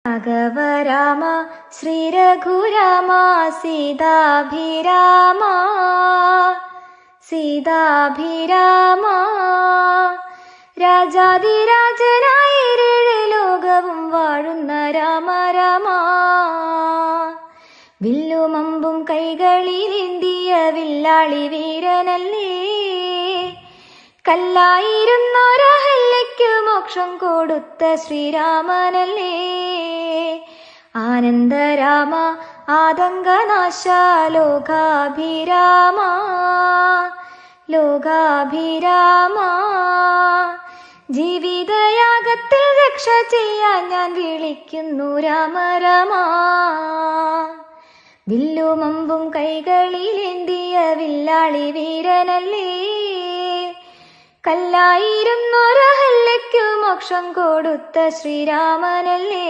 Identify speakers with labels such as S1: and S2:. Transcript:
S1: രാഘവരാമ ശ്രീരഘുരാമ സീതാഭിരാമ സീതാഭിരാമ രാജാതിരാജനായ ലോകവും വാഴുന്ന രാമ രാമ വില്ലുമമ്പും കൈകളിലേന്തിയ വില്ലാളി വീരനല്ലേ കല്ലായിരുന്നൊരഹല്യയ്ക്കു മോക്ഷം കൊടുത്ത ശ്രീരാമനല്ലേ ആനന്ദരാമ ആതങ്കനാശ ലോകാഭിരാമ ലോകാഭിരാമ ജീവിതയാഗത്തിൽ രക്ഷ ചെയ്യാൻ ഞാൻ വിളിക്കുന്നു രാമ രാമ വില്ലുമമ്പും കൈകളിലേന്തിയ വില്ലാളി വീരനല്ലേ കല്ലായിരുന്നൊരഹല്യയ്ക്കു മോക്ഷം കൊടുത്ത ശ്രീരാമനല്ലേ